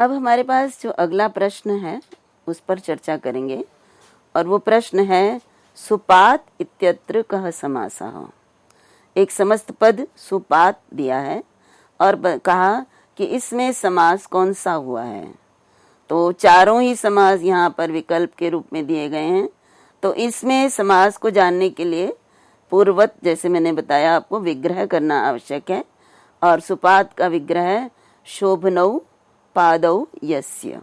अब हमारे पास जो अगला प्रश्न है उस पर चर्चा करेंगे और वो प्रश्न है सुपात इत्यत्र कः समासः। एक समस्त पद सुपात दिया है और कहा कि इसमें समास कौन सा हुआ है। तो चारों ही समास यहाँ पर विकल्प के रूप में दिए गए हैं। तो इसमें समास को जानने के लिए पूर्ववत जैसे मैंने बताया आपको विग्रह करना आवश्यक है और सुपात का विग्रह है शोभनौ पादौ यस्य।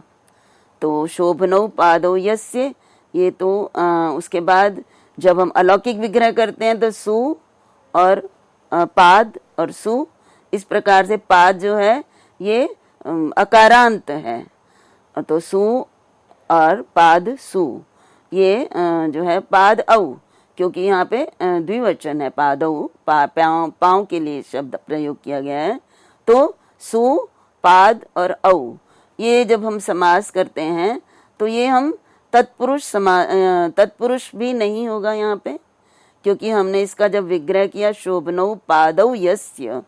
तो शोभनौ पादौ यस्य ये तो उसके बाद जब हम अलौकिक विग्रह करते हैं तो सु और पाद और सु, इस प्रकार से पाद जो है ये अकारांत है तो सु और पाद सु ये जो है पाद औ, क्योंकि यहाँ पे द्विवचन है पादौ, पाँव के लिए शब्द प्रयोग किया गया है। तो सु पाद और औ ये जब हम समास करते हैं तो ये हम तत्पुरुष भी नहीं होगा यहाँ पे, क्योंकि हमने इसका जब विग्रह किया शोभनौ पादौ यस्य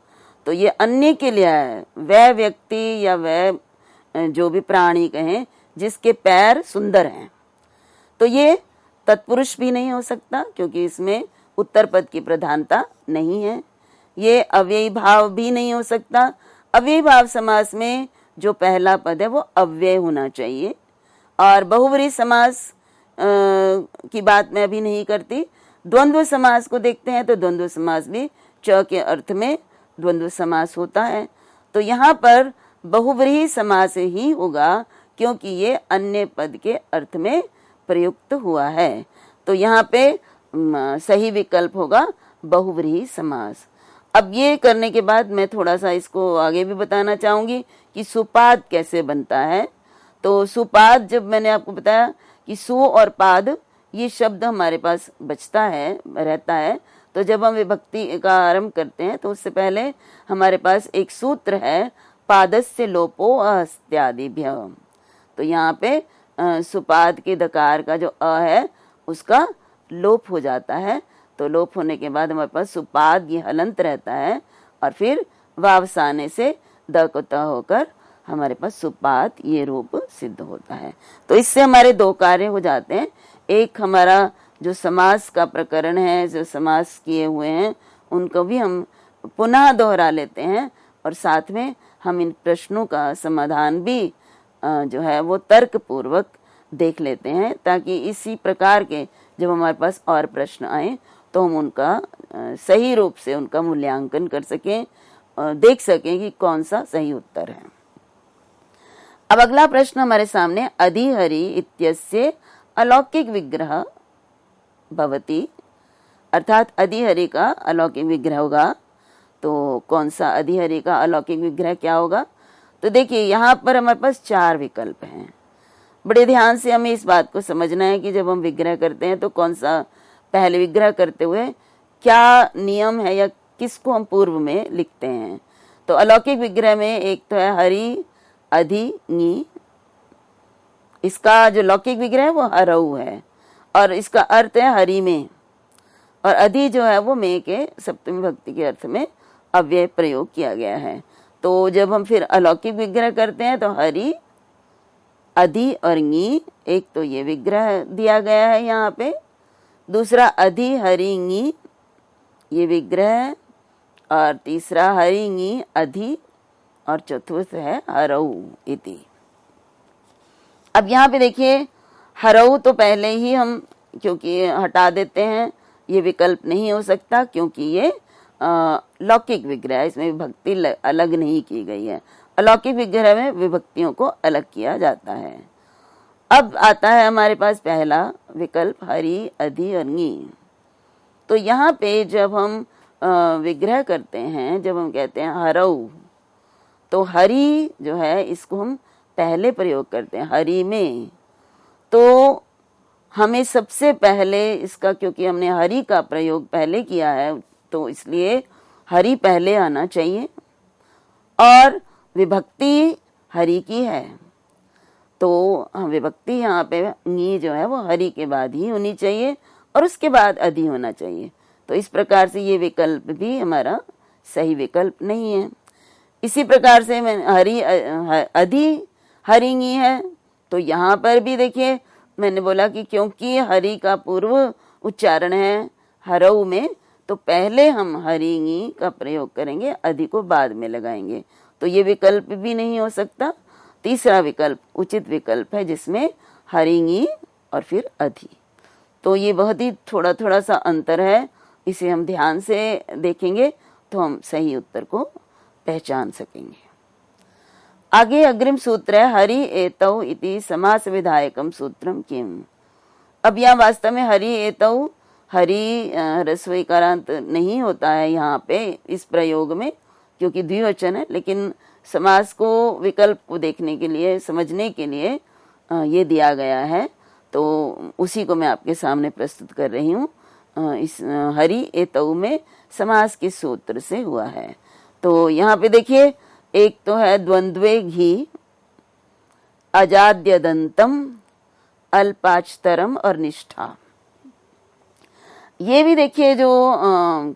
तो ये अन्य के लिए है, वह व्यक्ति या वह जो भी प्राणी कहें जिसके पैर सुंदर हैं। तो ये तत्पुरुष भी नहीं हो सकता क्योंकि इसमें उत्तर पद की प्रधानता नहीं है। ये अव्ययी भाव भी नहीं हो सकता। अव्ययी भाव समास में जो पहला पद है वो अव्यय होना चाहिए। और बहुव्रीहि समास की बात मैं अभी नहीं करती। द्वंद्व समास को देखते हैं तो द्वंद्व समास भी च के अर्थ में द्वंद्व समास होता है। तो यहाँ पर बहुव्रीहि समास ही होगा क्योंकि ये अन्य पद के अर्थ में प्रयुक्त हुआ है। तो यहाँ पे सही विकल्प होगा बहुव्रीहि समास। अब ये करने के बाद मैं थोड़ा सा इसको आगे भी बताना चाहूंगी कि सुपाद कैसे बनता है। तो सुपाद जब मैंने आपको बताया कि सु और पाद ये शब्द हमारे पास बचता है रहता है, तो जब हम विभक्ति का आरंभ करते हैं तो उससे पहले हमारे पास एक सूत्र है पादस्य लोपो अस्त्यादिभ्य। तो यहाँ पे सुपाद के दकार का जो अ है उसका लोप हो जाता है। तो लोप होने के बाद हमारे पास सुपाद ये हलंत रहता है और फिर वावसाने से द को त होकर हमारे पास सुपाद ये रूप सिद्ध होता है। तो इससे हमारे दो कार्य हो जाते हैं। एक हमारा जो समास का प्रकरण है, जो समास किए हुए हैं उनको भी हम पुनः दोहरा लेते हैं और साथ में हम इन प्रश्नों का समाधान भी जो है वो तर्क पूर्वक देख लेते हैं, ताकि इसी प्रकार के जब हमारे पास और प्रश्न आए तो हम उनका सही रूप से उनका मूल्यांकन कर सकें, देख सकें कि कौन सा सही उत्तर है। अब अगला प्रश्न हमारे सामने अधिहरि इत्यस्य अलौकिक विग्रह भवति, अर्थात अधिहरि का अलौकिक विग्रह होगा। तो कौन सा अधिहरि का अलौकिक विग्रह क्या होगा? तो देखिए यहाँ पर हमारे पास चार विकल्प हैं। बड़े ध्यान से हमें इस बात को समझना है कि जब हम विग्रह करते हैं तो कौन सा पहले विग्रह करते हुए क्या नियम है या किसको हम पूर्व में लिखते हैं। तो अलौकिक विग्रह में एक तो है हरि अधि ङी, इसका जो लौकिक विग्रह है वो हरऊ है और इसका अर्थ है हरि में, और अधि जो है वो में के सप्तमी भक्ति के अर्थ में अव्यय प्रयोग किया गया है। तो जब हम फिर अलौकिक विग्रह करते हैं तो हरि अधि और ङी, एक तो ये विग्रह दिया गया है यहाँ पे, दूसरा अधि हरि ङी ये विग्रह है, और तीसरा हरि ङी अधि, और चतुर्थ है हरऊ इति। अब यहाँ पे देखिए हरऊ तो पहले ही हम क्योंकि हटा देते हैं, ये विकल्प नहीं हो सकता क्योंकि ये लौकिक विग्रह है, इसमें विभक्ति अलग नहीं की गई है। अलौकिक विग्रह में विभक्तियों को अलग किया जाता है। अब आता है हमारे पास पहला विकल्प हरि अधि और ङी। तो यहाँ पे जब हम विग्रह करते हैं, जब हम कहते हैं हरऊ, तो हरि जो है इसको हम पहले प्रयोग करते हैं हरि में। तो हमें सबसे पहले इसका, क्योंकि हमने हरि का प्रयोग पहले किया है तो इसलिए हरि पहले आना चाहिए, और विभक्ति हरि की है तो विभक्ति यहाँ पे ङी जो है वो हरि के बाद ही होनी चाहिए और उसके बाद अधि होना चाहिए। तो इस प्रकार से ये विकल्प भी हमारा सही विकल्प नहीं है। इसी प्रकार से मैं हरि अधि हरिंगी है, तो यहाँ पर भी देखिए मैंने बोला कि क्योंकि हरि का पूर्व उच्चारण है हरऊ में, तो पहले हम हरिंगी का प्रयोग करेंगे, अधि को बाद में लगाएंगे। तो ये विकल्प भी नहीं हो सकता। तीसरा विकल्प उचित विकल्प है, जिसमें हरिंगी और फिर अधि। तो ये बहुत ही थोड़ा थोड़ा सा अंतर है, इसे हम ध्यान से देखेंगे तो हम सही उत्तर को पहचान सकेंगे। आगे अग्रिम सूत्र है हरि एतौ इति समास विधायकम सूत्रम किम। अब यहाँ वास्तव में हरि एतौ, हरि ह्रस्व इकारांत नहीं होता है यहाँ पे इस प्रयोग में, क्योंकि द्विवचन है, लेकिन समास को विकल्प को देखने के लिए, समझने के लिए ये दिया गया है, तो उसी को मैं आपके सामने प्रस्तुत कर रही हूँ। इस हरि एतौ में समास किस सूत्र से हुआ है। तो यहाँ पे देखिए, एक तो है द्वंद्वे घी, अजाद्यदंतम, अल्पाचतरम और निष्ठा। ये भी देखिए जो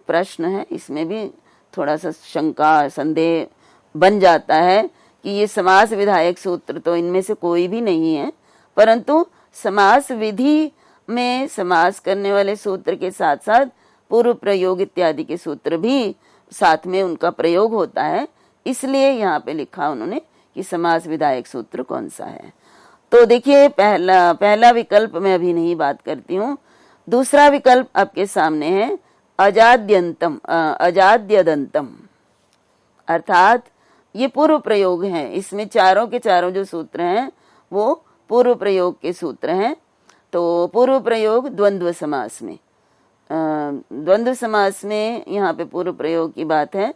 प्रश्न है, इसमें भी थोड़ा सा शंका संदेह बन जाता है कि ये समास विधायक सूत्र तो इनमें से कोई भी नहीं है, परंतु समास विधि में समास करने वाले सूत्र के साथ साथ पूर्व प्रयोग इत्यादि के सूत्र भी साथ में उनका प्रयोग होता है, इसलिए यहाँ पे लिखा उन्होंने कि समास विधायक सूत्र कौन सा है। तो देखिए पहला विकल्प मैं अभी नहीं बात करती हूँ। दूसरा विकल्प आपके सामने है अजाद्यंतम, अजाद्यदंतम, अर्थात ये पूर्व प्रयोग हैं। इसमें चारों के चारों जो सूत्र हैं वो पूर्व प्रयोग के सूत्र हैं। तो पूर्व प्रयोग द्वंद्व समास में, द्वंद्व समास में यहाँ पे पूर्व प्रयोग की बात है।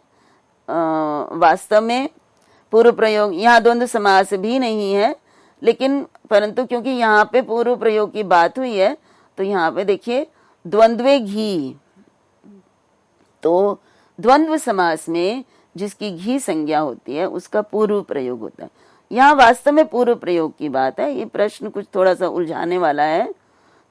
वास्तव में पूर्व प्रयोग यहाँ द्वंद्व समास भी नहीं है, लेकिन परंतु क्योंकि यहाँ पे पूर्व प्रयोग की बात हुई है, तो यहाँ पे देखिए द्वंद्वे घी, तो द्वंद्व समास में जिसकी घी संज्ञा होती है उसका पूर्व प्रयोग होता है। यहाँ वास्तव में पूर्व प्रयोग की बात है। ये प्रश्न कुछ थोड़ा सा उलझाने वाला है।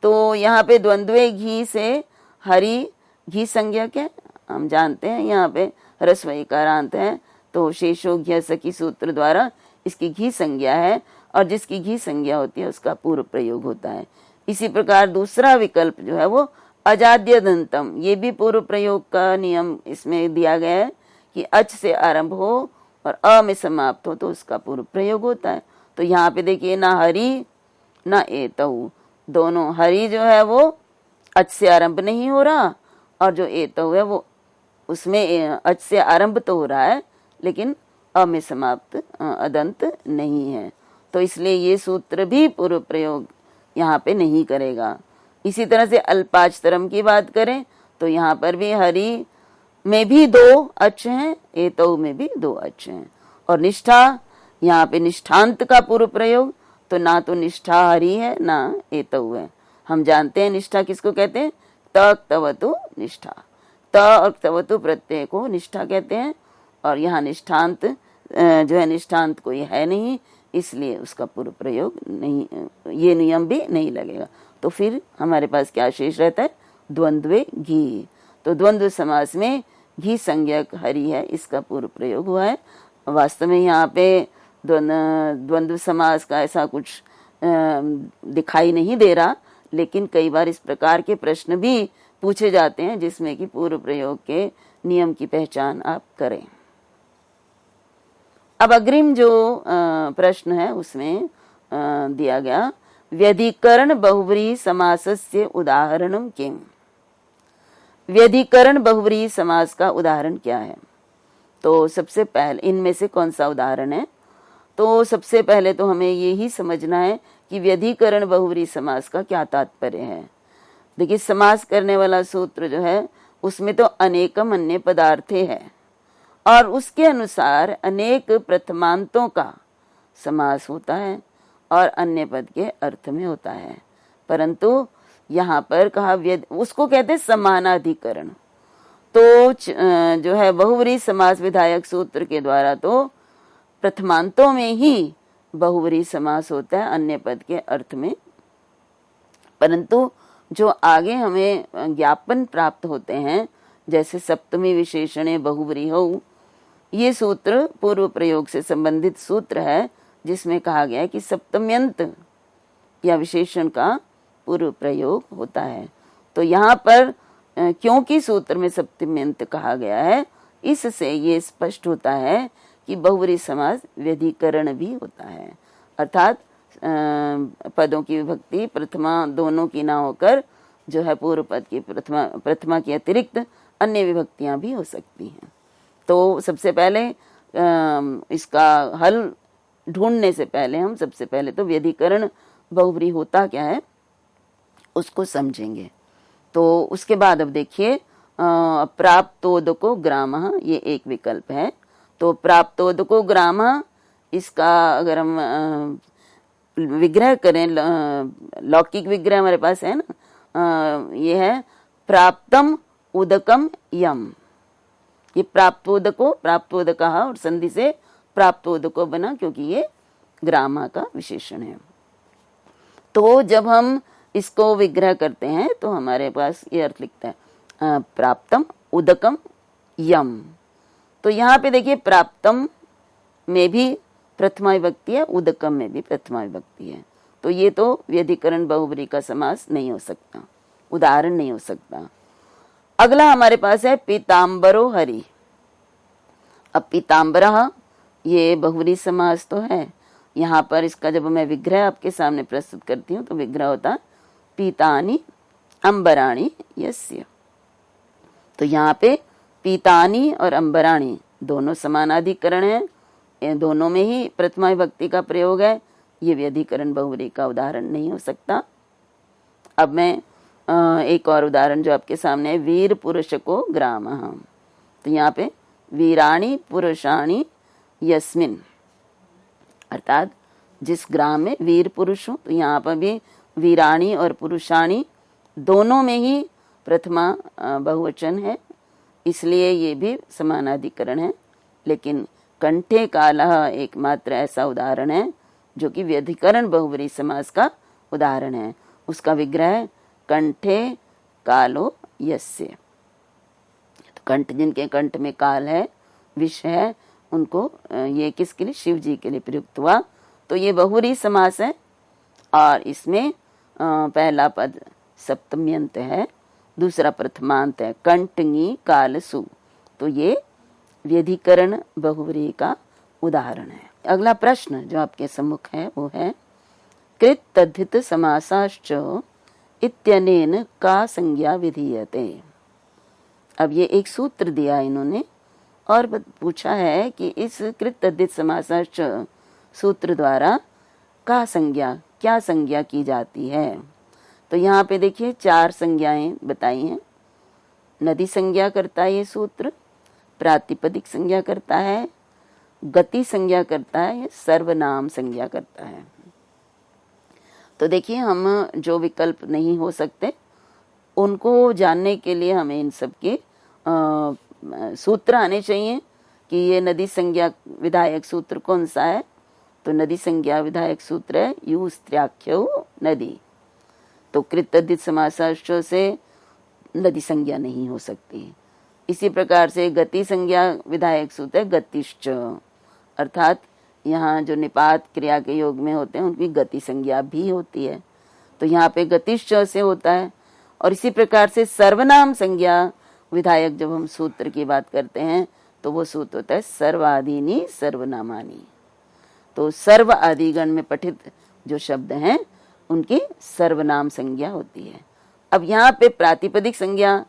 तो यहाँ पे द्वंद्वे घी से हरि, घी संज्ञा क्या हम जानते हैं, यहाँ पे ह्रस्व इकारांत है, तो शेषो घ्य सखी सूत्र द्वारा इसकी घी संज्ञा है, और जिसकी घी संज्ञा होती है उसका पूर्व प्रयोग होता है। इसी प्रकार दूसरा विकल्प जो है वो अजाद्यदंतम, ये भी पूर्व प्रयोग का नियम इसमें दिया गया है कि अच से आरंभ हो और अ में समाप्त हो तो उसका पूर्व प्रयोग होता है। तो यहाँ पे देखिए ना हरि ना एतौ, दोनों, हरि जो है वो अच से आरंभ नहीं हो रहा, और जो एतौ है वो उसमें अच से आरंभ तो हो रहा है लेकिन अ में समाप्त अदंत नहीं है, तो इसलिए ये सूत्र भी पूर्व प्रयोग यहाँ पे नहीं करेगा। इसी तरह से अल्पाचतरम की बात करें तो यहाँ पर भी हरि में भी दो अच हैं, एतौ में भी दो अच हैं, और निष्ठा, यहाँ पे निष्ठांत का पूर्व प्रयोग, तो ना तो निष्ठा हरि है ना एतौ है। हम जानते हैं निष्ठा किसको कहते हैं, तक तवतु निष्ठा, त और तवतु प्रत्यय को निष्ठा कहते हैं, और यहाँ निष्ठांत जो है निष्ठांत कोई है नहीं, इसलिए उसका पूर्व प्रयोग नहीं, ये नियम भी नहीं लगेगा। तो फिर हमारे पास क्या शेष रहता है, द्वंद्वे घी। तो द्वंद्व समास में घी संज्ञक हरि है, इसका पूर्व प्रयोग हुआ है। वास्तव में यहाँ पे द्वंद्व समास का ऐसा कुछ दिखाई नहीं दे रहा, लेकिन कई बार इस प्रकार के प्रश्न भी पूछे जाते हैं जिसमें कि पूर्व प्रयोग के नियम की पहचान आप करें। अब अग्रिम जो प्रश्न है उसमें दिया गया व्यधिकरण बहुव्रीहि समासस्य उदाहरणम किम। व्यधिकरण बहुव्रीहि समास का उदाहरण क्या है। तो सबसे पहले इनमें से कौन सा उदाहरण है, तो सबसे पहले तो हमें ये ही समझना है कि व्यधिकरण बहुव्रीहि समास का क्या तात्पर्य है। देखिए समास करने वाला सूत्र जो है उसमें तो अनेकम अन्य पदार्थे है, और उसके अनुसार अनेक प्रथमांतों का समास होता है और अन्य पद के अर्थ में होता है, परंतु यहाँ पर कहा उसको कहते हैं समानाधिकरण। तो जो है बहुव्रीहि समास विधायक सूत्र के द्वारा तो प्रथमांतों में ही बहुव्रीहि समास होता है अन्य पद के अर्थ में, परंतु जो आगे हमें ज्ञापन प्राप्त होते हैं जैसे सप्तमी विशेषणे बहुव्रीहौ, ये सूत्र पूर्व प्रयोग से संबंधित सूत्र है, जिसमें कहा गया है कि सप्तम्यंत या विशेषण का पूर्व प्रयोग होता है। तो यहाँ पर क्योंकि सूत्र में सप्तम्यंत कहा गया है, इससे ये स्पष्ट होता है कि बहुव्रीहि समास व्यधिकरण भी होता है, अर्थात पदों की विभक्ति प्रथमा दोनों की ना होकर जो है पूर्व पद की प्रथमा के अतिरिक्त अन्य विभक्तियां भी हो सकती हैं। तो सबसे पहले इसका हल ढूंढने से पहले हम सबसे पहले तो व्यधिकरण बहुव्रीहि होता क्या है उसको समझेंगे। तो उसके बाद अब देखिए प्राप्तोदको ग्रामः, ये एक विकल्प है। तो प्राप्तोदको ग्रामः, इसका अगर हम विग्रह करें, लौकिक विग्रह हमारे पास है ना, ये है प्राप्तम उदकम यम। ये प्राप्तोदको, प्राप्तोदकः और संधि से प्राप्तोदको बना, क्योंकि ये ग्रामा का विशेषण है। तो जब हम इसको विग्रह करते हैं तो हमारे पास ये अर्थ लिखता है प्राप्तम उदकम यम। तो यहाँ पे देखिए प्राप्तम में भी प्रथमा विभक्ति है, उदकम में भी प्रथमा विभक्ति है। तो ये तो व्यधिकरण बहुव्रीहि का समास नहीं हो सकता, उदाहरण नहीं हो सकता। अगला हमारे पास है पीताम्बरो हरि। अब पीताम्बरः ये बहुव्रीहि समास तो है, यहाँ पर इसका जब मैं विग्रह आपके सामने प्रस्तुत करती हूँ तो विग्रह होता पीतानि अंबराणि यस्य। तो यहाँ पे पीतानि और अंबराणि दोनों समानाधिकरण हैं, दोनों में ही प्रथमा विभक्ति का प्रयोग है, ये व्यधिकरण बहुव्रीहि का उदाहरण नहीं हो सकता। अब मैं एक और उदाहरण जो आपके सामने है, वीर पुरुष को ग्रामः। तो यहाँ पे वीराणि पुरुषाणि यस्मिन, अर्थात जिस ग्राम में वीर पुरुष हो, तो यहाँ पर भी वीराणी और पुरुषाणी दोनों में ही प्रथमा बहुवचन है, इसलिए ये भी समानाधिकरण है। लेकिन कंठे कालः एकमात्र ऐसा उदाहरण है जो कि व्यधिकरण बहुव्रीहि समास का उदाहरण है। उसका विग्रह कंठे कालो यस्य। तो कंठ, जिनके कंठ में काल है, विष है, उनको ये किसके लिए? शिव जी के लिए प्रयुक्त हुआ। तो ये बहुव्रीहि समास है और इसमें पहला पद सप्तम्यंत है, दूसरा प्रथमांत है, कंठङि कालसु। तो ये व्यधिकरण बहुव्रीहि का उदाहरण है। अगला प्रश्न जो आपके सम्मुख है वो है कृत तद्धित समासाश्च इत्यनेन का संज्ञा विधीयते। अब ये एक सूत्र दिया इन्होंने और पूछा है कि इस कृत तद्धित समासाश्च सूत्र द्वारा का संज्ञा, क्या संज्ञा की जाती है। तो यहाँ पे देखिए 4 संज्ञाएं बताई हैं। नदी संज्ञा करता है ये सूत्र, प्रातिपदिक संज्ञा करता है, गति संज्ञा करता है, सर्वनाम संज्ञा करता है। तो देखिए हम जो विकल्प नहीं हो सकते उनको जानने के लिए हमें इन सब के सूत्र आने चाहिए कि ये नदी संज्ञा विधायक सूत्र कौन सा है। तो नदी संज्ञा विधायक सूत्र है यू स्त्र्याख्यो नदी। तो कृत तद्धित समासाश्च से नदी संज्ञा नहीं हो सकती। इसी प्रकार से गति संज्ञा विधायक सूत्र है गतिश्च, अर्थात यहाँ जो निपात क्रिया के योग में होते हैं उनकी गति संज्ञा भी होती है। तो यहाँ पे गतिश्च से होता है। और इसी प्रकार से सर्वनाम संज्ञा विधायक जब हम सूत्र की बात करते हैं तो वो सूत्र होता है सर्वादीनि सर्वनामानि। तो सर्व आदिगण में पठित जो शब्द हैं उनकी सर्वनाम संज्ञा होती है। अब यहाँ पे प्रातिपदिक संज्ञा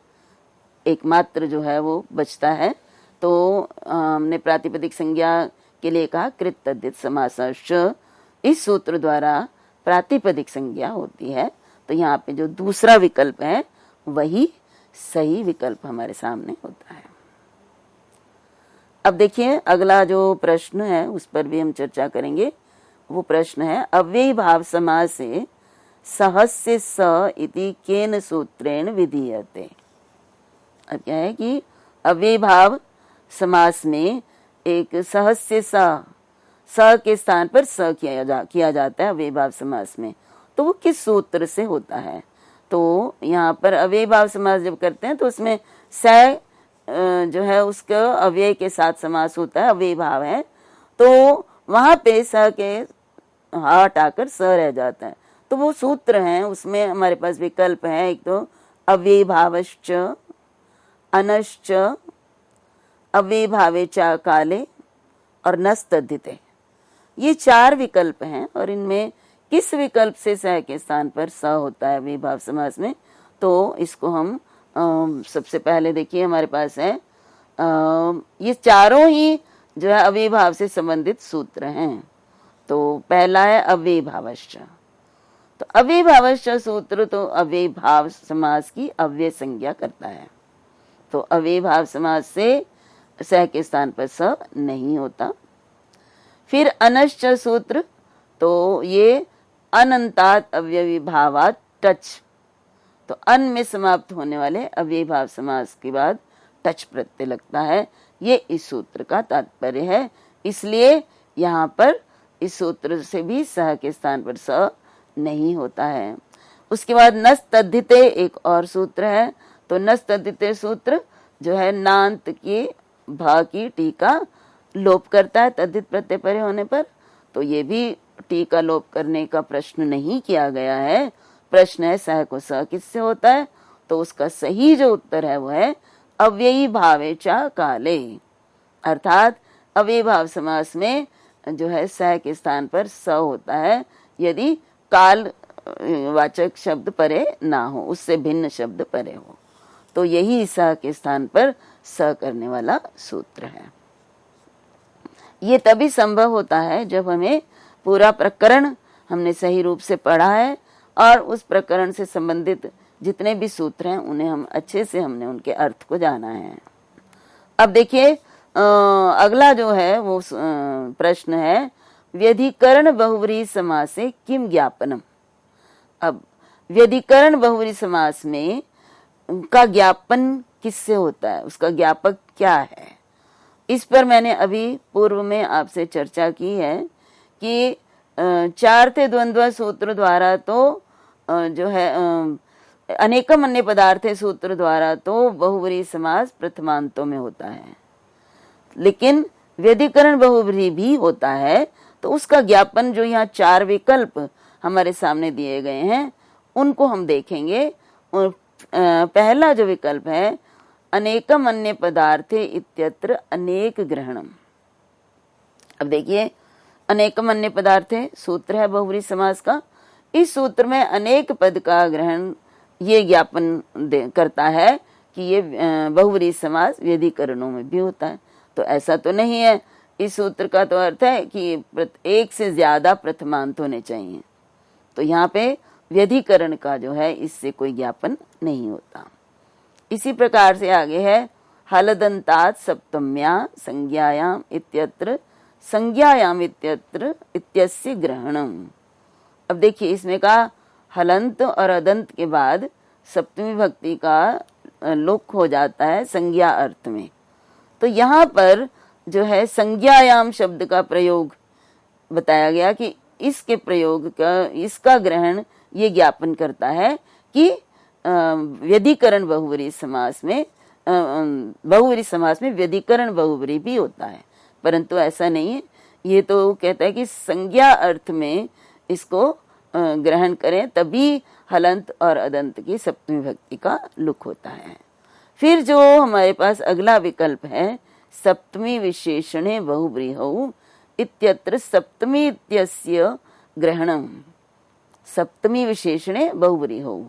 एकमात्र जो है वो बचता है। तो हमने प्रातिपदिक संज्ञा के लिए कहा कृत तद्धित समासाश्च, इस सूत्र द्वारा प्रातिपदिक संज्ञा होती है। तो यहाँ पे जो दूसरा विकल्प है वही सही विकल्प हमारे सामने होता है। अब देखिए अगला जो प्रश्न है उस पर भी हम चर्चा करेंगे। वो प्रश्न है अव्ययी भाव समास से सहस्य स इति केन सूत्रेण विधीयते। अब क्या है कि अव्ययी भाव समास में एक सहस्य स के स्थान पर स किया जाता है अव्ययी भाव समास में। तो वो किस सूत्र से होता है? तो यहाँ पर अव्ययी भाव समास जब करते हैं तो उसमें स जो है उसका अव्यय के साथ समास होता है, अव्ययी भाव है। तो वहां पे स के हा हटाकर स रह जाता है। तो वो सूत्र हैं, उसमें हमारे पास विकल्प है, एक तो अव्ययीभावश्च, अनश्च, अव्ययीभावे च काले और नस्तद्धिते। ये 4 विकल्प हैं और इनमें किस विकल्प से स के स्थान पर स होता है अव्ययीभाव समास में, तो इसको हम सबसे पहले देखिए हमारे पास है ये चारों ही जो है अव्ययीभाव से संबंधित सूत्र हैं। तो पहला है अव्ययीभावश्च। तो अव्ययीभावश्च सूत्र तो अव्ययीभाव समास की अव्यय संज्ञा करता है। तो अव्ययीभाव समास से स के स्थान पर स नहीं होता। फिर अनश्च सूत्र, तो ये अनंतात अव्ययीभावात् टच, तो अन में समाप्त होने वाले अव्ययीभाव समास के बाद टच प्रत्यय लगता है। ये इस सूत्र का तात्पर्य है, इसलिए यहाँ पर इस सूत्र से भी सह के स्थान पर स नहीं होता है। उसके बाद नस्तद्धिते एक और सूत्र है। तो नस्तद्धिते सूत्र जो है नांत की भा की टीका लोप करता है तद्धित प्रत्यय परे होने पर। तो ये भी टीका लोप करने का प्रश्न नहीं किया गया है। प्रश्न है सह को स किससे होता है, तो उसका सही जो उत्तर है वो है अव्ययी भावे च काले, अर्थात अव्ययी भाव समास में जो है सह के स्थान पर स होता है यदि काल वाचक शब्द परे ना हो, उससे भिन्न शब्द परे हो। तो यही स के स्थान पर स करने वाला सूत्र है। ये तभी संभव होता है जब हमें पूरा प्रकरण हमने सही रूप से पढ़ा है और उस प्रकरण से संबंधित जितने भी सूत्र हैं उन्हें हम अच्छे से हमने उनके अर्थ को जाना है। अब देखिए अगला जो है वो प्रश्न है व्यधिकरण बहुव्रीहि समासे किम ज्ञापनम। अब व्यधिकरण बहुव्रीहि समास में उनका ज्ञापन किससे होता है, उसका ज्ञापक क्या है, इस पर मैंने अभी पूर्व में आपसे चर्चा की है कि चार्थे द्वंद्व सूत्र द्वारा तो जो है अनेकम अन्य पदार्थे सूत्र द्वारा तो बहुव्रीहि समास प्रथमांतों में होता है, लेकिन व्यधिकरण बहुव्रीहि भी होता है। तो उसका ज्ञापन जो यहाँ 4 विकल्प हमारे सामने दिए गए हैं उनको हम देखेंगे। पहला जो विकल्प है अनेकम अन्य पदार्थे इत्यत्र अनेक ग्रहणम। अब देखिए अनेकम अन्य पदार्थे सूत्र है बहुव्रीहि समास का, इस सूत्र में अनेक पद का ग्रहण ये ज्ञापन करता है कि ये बहुव्रीहि समास व्यधिकरणों में भी होता है। तो ऐसा तो नहीं है, इस सूत्र का तो अर्थ है कि एक से ज्यादा प्रथमांत होने चाहिए। तो यहाँ पे व्यधिकरण का जो है इससे कोई ज्ञापन नहीं होता। इसी प्रकार से आगे है हलदंतात सप्तम्या संज्ञायाम इत्यत्र संज्ञायाम इत्यत्र इत्यस्य ग्रहणम। अब देखिए इसमें कहा हलंत और अदंत के बाद सप्तमी भक्ति का लोक हो जाता है संज्ञा अर्थ में। तो यहाँ पर जो है संज्ञायाम शब्द का प्रयोग बताया गया कि इसके प्रयोग का इसका ग्रहण ये ज्ञापन करता है कि व्यधिकरण बहुव्रीहि समास में बहुव्रीहि समास में व्यधिकरण बहुव्रीहि भी होता है, परंतु ऐसा नहीं है। ये तो कहता है कि संज्ञा अर्थ में इसको ग्रहण करें तभी हलंत और अदंत की सप्तमी भक्ति का लुक होता है। फिर जो हमारे पास अगला विकल्प है सप्तमी विशेषणे बहुव्रीहौ इत्यत्र सप्तमी इत्यस्य ग्रहणम। सप्तमी विशेषणे बहुव्रीहौ,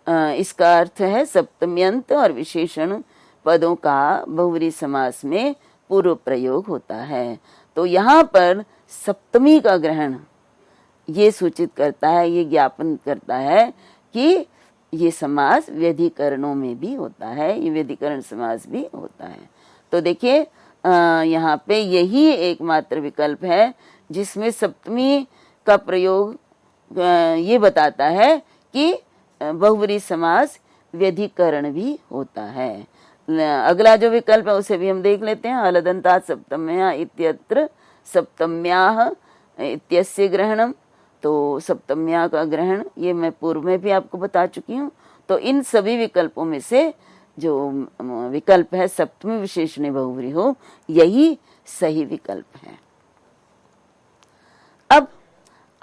इसका अर्थ है सप्तम्यंत और विशेषण पदों का बहुव्रीहि समास में पूर्व प्रयोग होता है। तो यहाँ पर सप्तमी का ग्रहण ये सूचित करता है, ये ज्ञापन करता है कि ये समास व्यधिकरणों में भी होता है, ये व्यधिकरण समास भी होता है। तो देखिए यहाँ पे यही एकमात्र विकल्प है जिसमें सप्तमी का प्रयोग ये बताता है कि बहुव्रीहि समास व्यधिकरण भी होता है। अगला जो विकल्प है उसे भी हम देख लेते हैं। हलदंतात सप्तम्या इत्यत्र सप्तम्याः इत्यस्य ग्रहणम। तो सप्तम्या का ग्रहण ये मैं पूर्व में भी आपको बता चुकी हूँ। तो इन सभी विकल्पों में से जो विकल्प है सप्तमी विशेषणे बहुव्रीहि हो, यही सही विकल्प है।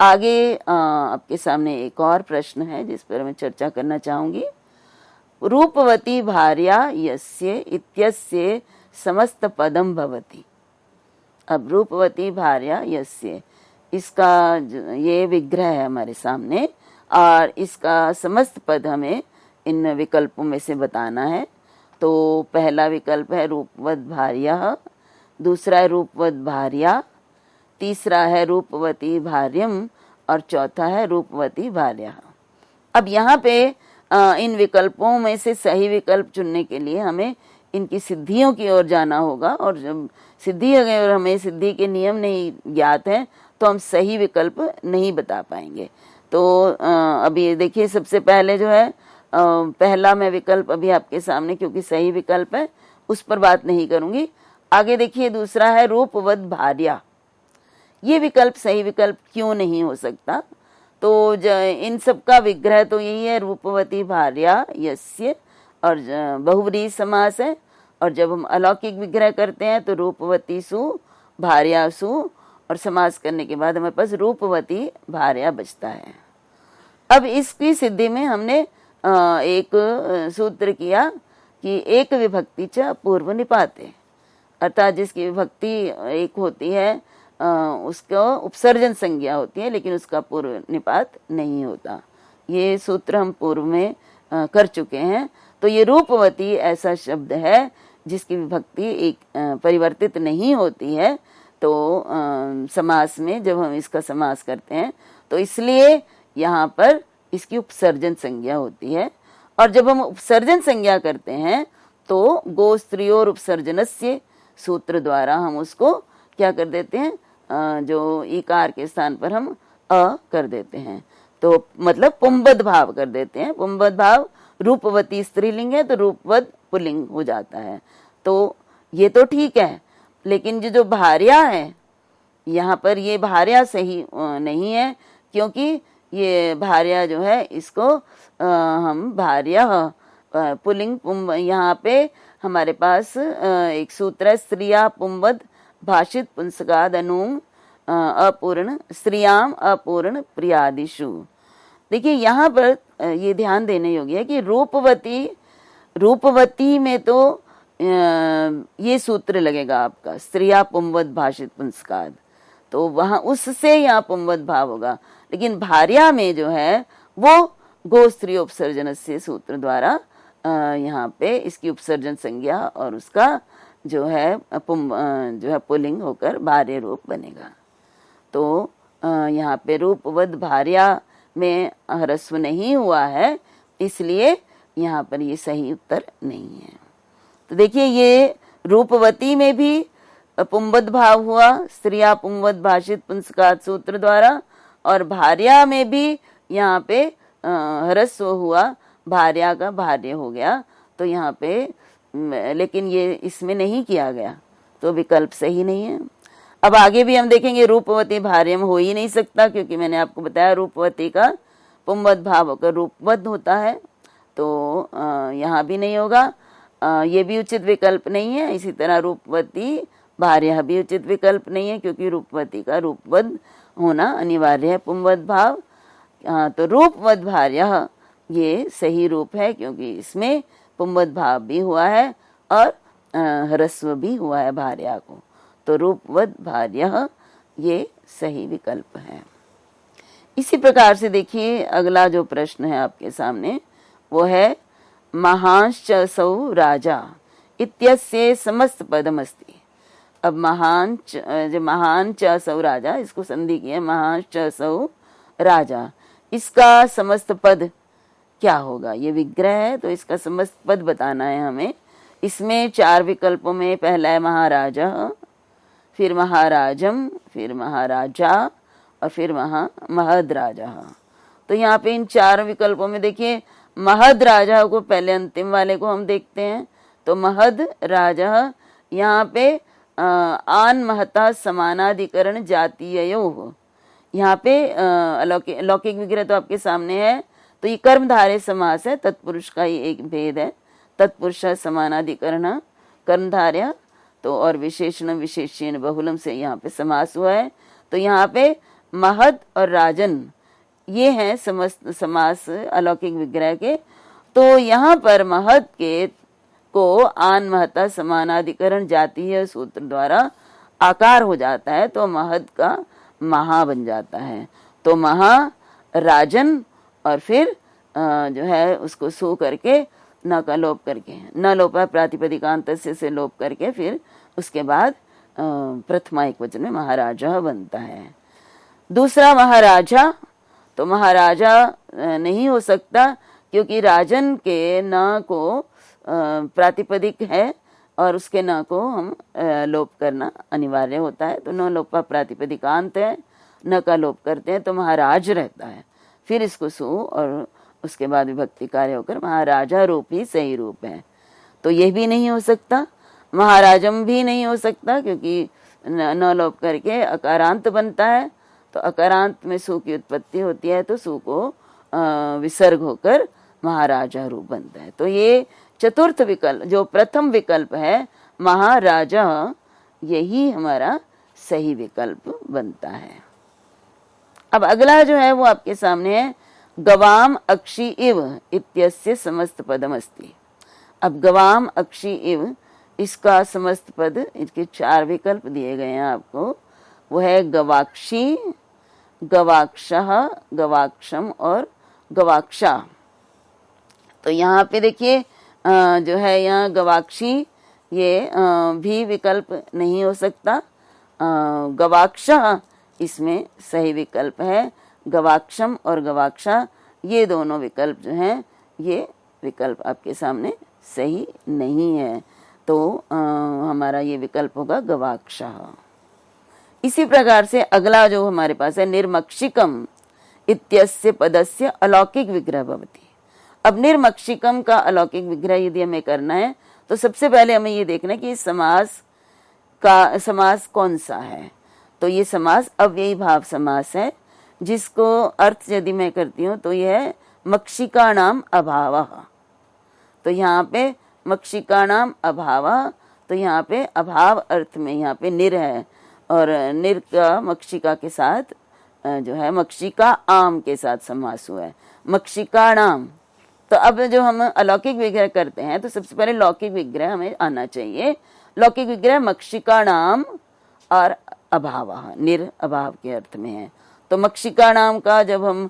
आगे आपके सामने एक और प्रश्न है जिस पर मैं चर्चा करना चाहूंगी। रूपवती भार्या यस्य इत्यस्य समस्त पदम भवति। अब रूपवती भार्या यस्य, इसका ये विग्रह है हमारे सामने और इसका समस्त पद हमें इन विकल्पों में से बताना है। तो पहला विकल्प है रूपवत भार्या, दूसरा है रूपवत भार्या, तीसरा है रूपवती भार्यम और चौथा है रूपवती भार्या। अब यहाँ पे इन विकल्पों में से सही विकल्प चुनने के लिए हमें इनकी सिद्धियों की ओर जाना होगा, और जब सिद्धि अगर हमें सिद्धि के नियम नहीं ज्ञात हैं तो हम सही विकल्प नहीं बता पाएंगे। तो अभी देखिए, सबसे पहले जो है पहला मैं विकल्प अभी आपके सामने, क्योंकि सही विकल्प है, उस पर बात नहीं करूंगी। आगे देखिए, दूसरा है रूपवत भार्या। ये विकल्प सही विकल्प क्यों नहीं हो सकता? तो इन सब का विग्रह तो यही है, रूपवती भार्या यस्य, और बहुव्रीहि समास है। और जब हम अलौकिक विग्रह करते हैं तो रूपवती सु, भार्या सु, और समास करने के बाद हमारे पास रूपवती भार्या बचता है। अब इसकी सिद्धि में हमने एक सूत्र किया कि एक विभक्ति च पूर्व निपाते, अर्थात जिसकी विभक्ति एक होती है उसको उपसर्जन संज्ञा होती है, लेकिन उसका पूर्व निपात नहीं होता। ये सूत्र हम पूर्व में कर चुके हैं। तो ये रूपवती ऐसा शब्द है जिसकी विभक्ति एक परिवर्तित नहीं होती है। तो समास में जब हम इसका समास करते हैं तो इसलिए यहाँ पर इसकी उपसर्जन संज्ञा होती है। और जब हम उपसर्जन संज्ञा करते हैं तो गोस्त्रियोर उपसर्जनस्य सूत्र द्वारा हम उसको क्या कर देते हैं, जो ईकार के स्थान पर हम अ कर देते हैं, तो मतलब पुंबद भाव कर देते हैं। पुंबद भाव, रूपवती स्त्रीलिंग है तो रूपवत पुल्लिंग हो जाता है। तो ये तो ठीक है, लेकिन जो भार्या है यहाँ पर, ये भार्या सही नहीं है, क्योंकि ये भार्या जो है इसको हम भार्या पुल्लिंग यहाँ पे हमारे पास एक सूत्र है, स्त्रिया पुंबद भाषित पुंसकाद अनुम अपूर्ण स्त्रियाम अपूर्ण प्रियादिशु। देखिए यहाँ पर ये ध्यान देने योग्य है कि रूपवती में तो ये सूत्र लगेगा आपका, स्त्रिया पुंवद भाषित पुंसकाद, तो वहां उससे यहाँ पुंवद भाव होगा। लेकिन भार्या में जो है वो गो स्त्री उपसर्जन से सूत्र द्वारा यहाँ पे इसकी उपसर्जन संज्ञा और उसका जो है पुल्लिंग होकर भार्य रूप बनेगा। तो यहाँ पे रूपवद भार्या में ह्रस्व नहीं हुआ है, इसलिए यहाँ पर ये सही उत्तर नहीं है। तो देखिए, ये रूपवती में भी पुंबद भाव हुआ, स्त्रिया पुंवद भाषित पुंसकात सूत्र द्वारा, और भार्या में भी यहाँ पे ह्रस्व हुआ, भार्या का भार्य हो गया। तो यहाँ पे लेकिन ये इसमें नहीं किया गया, तो विकल्प सही नहीं है। अब आगे भी हम देखेंगे, रूपवती भार्यम हो ही नहीं सकता, क्योंकि मैंने आपको बताया रूपवती का पुंवद भाव होकर रूपवद होता है, तो यहाँ भी नहीं होगा। ये भी उचित विकल्प नहीं है। इसी तरह रूपवती भार्या भी उचित विकल्प नहीं है, क्योंकि रूपवती का रूपवद होना अनिवार्य है, पुंवद भाव। तो रूपवद भार्या ये सही रूप है, क्योंकि इसमें पुंवद भाव भी हुआ है और ह्रस्व भी हुआ है भार्या को। तो रूपवद भार्या ये सही विकल्प है। इसी प्रकार से देखिए, अगला जो प्रश्न है आपके सामने वो है महांश्च सौ राजा इत्यस्य समस्त पदमस्ति। अब महान च सौ राजा, इसको संधि की है, महांश्च सौ राजा, इसका समस्त पद क्या होगा? ये विग्रह है तो इसका समस्त पद बताना है हमें। इसमें 4 विकल्पों में पहला है महाराजा, फिर महाराजम, फिर महाराजा और फिर महद राजा। तो यहाँ पे इन 4 विकल्पों में देखिए, महद राजा को पहले अंतिम वाले को हम देखते हैं। तो महद राजा यहाँ पे आन महता समानाधिकरण जातीयो, यहाँ पे लौकिक विग्रह तो आपके सामने है। तो ये कर्मधारय समास है, तत्पुरुष का ही एक भेद है, तत्पुरुष समानाधिकरण कर्मधारय। तो और विशेषण विशेष्यन बहुलम से यहाँ पे समास हुआ है। तो यहाँ पे महद और राजन ये हैं समस्त समास अलौकिक विग्रह के। तो यहाँ पर महद के को आन महता समानाधिकरण जातीय सूत्र द्वारा आकार हो जाता है, तो महद का महा बन जाता है। तो महा राजन और फिर जो है उसको सो करके न का लोप करके, न लोपा प्रातिपदिकांत से लोप करके फिर उसके बाद प्रथमा एक वचन में महाराजा बनता है। दूसरा महाराजा, तो महाराजा नहीं हो सकता क्योंकि राजन के न को प्रातिपदिक है और उसके न को हम लोप करना अनिवार्य होता है। तो न लोपा प्रातिपदिकांत है, न का लोप करते हैं तो महाराज रहता है, फिर इसको सु और उसके बाद विभक्ति कार्य होकर महाराजा रूप ही सही रूप है। तो ये भी नहीं हो सकता, महाराजम भी नहीं हो सकता क्योंकि न लोप करके अकारांत बनता है। तो अकारांत में सु की उत्पत्ति होती है तो सु को विसर्ग होकर महाराजा रूप बनता है। तो ये चतुर्थ विकल्प, जो प्रथम विकल्प है महाराजा, यही हमारा सही विकल्प बनता है। अब अगला जो है वो आपके सामने है गवाम अक्षी इव इत्यस्य समस्त पदम अस्ति। अब गवाम अक्षी इव, इसका समस्त पद, इसके 4 विकल्प दिए गए हैं आपको। वो है गवाक्षी, गवाक्षः, गवाक्षम और गवाक्षा। तो यहाँ पे देखिए जो है यहाँ गवाक्षी ये भी विकल्प नहीं हो सकता। गवाक्षा इसमें सही विकल्प है। गवाक्षम और गवाक्षा ये दोनों विकल्प जो हैं ये विकल्प आपके सामने सही नहीं है। तो हमारा ये विकल्प होगा गवाक्षा। इसी प्रकार से अगला जो हमारे पास है निर्मक्षिकम इत्यस्य पदस्य अलौकिक विग्रह भवति। अब निर्मक्षिकम का अलौकिक विग्रह यदि हमें करना है तो सबसे पहले हमें ये देखना है कि समास कौन सा है। तो ये समास अव्ययी भाव समास है, जिसको अर्थ यदि मैं करती हूँ तो यह है मक्षिकाणाम अभावः। तो यहाँ पे मक्षिकाणाम अभावः, तो यहाँ पे अभाव अर्थ में यहाँ पे निर है और निर का मक्षिका के साथ जो है मक्षिका आम के साथ समास हुआ है, मक्षिकाणाम। तो अब जो हम अलौकिक विग्रह करते हैं तो सबसे पहले लौकिक विग्रह हमें आना चाहिए। लौकिक विग्रह मक्षिकाणाम और अभावः, निर अभाव के अर्थ में है। तो मक्षिकाणाम का जब हम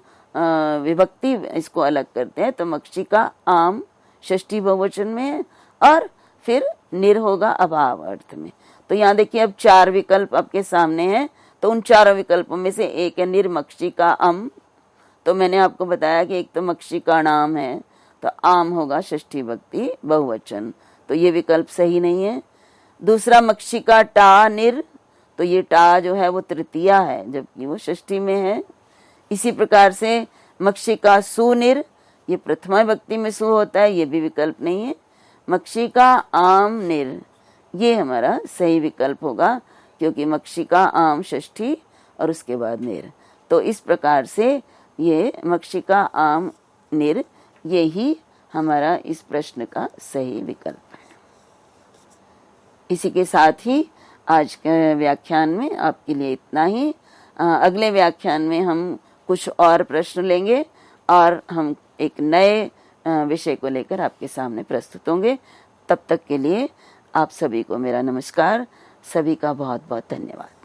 विभक्ति इसको अलग करते हैं तो मक्षिका आम षष्ठी बहुवचन में है और फिर निर होगा अभाव अर्थ में। तो यहाँ देखिए अब 4 विकल्प आपके सामने हैं। तो उन 4 विकल्पों में से एक है निर्मक्षिका अम। तो मैंने आपको बताया कि एक तो मक्षिकाणाम है तो आम होगा षष्ठी भक्ति बहुवचन, तो ये विकल्प सही नहीं है। दूसरा मक्षिका टा निर, तो ये टा जो है वो तृतीया है जबकि वो षष्ठी में है। इसी प्रकार से मक्षिका सुनिर, ये प्रथमा भक्ति में सु होता है, ये भी विकल्प नहीं है। मक्षिका आम निर, ये हमारा सही विकल्प होगा क्योंकि मक्षिका आम षष्ठी और उसके बाद निर। तो इस प्रकार से ये मक्षिका आम निर, यही हमारा इस प्रश्न का सही विकल्प है। इसी के साथ ही आज के व्याख्यान में आपके लिए इतना ही। अगले व्याख्यान में हम कुछ और प्रश्न लेंगे और हम एक नए विषय को लेकर आपके सामने प्रस्तुत होंगे। तब तक के लिए आप सभी को मेरा नमस्कार। सभी का बहुत बहुत धन्यवाद।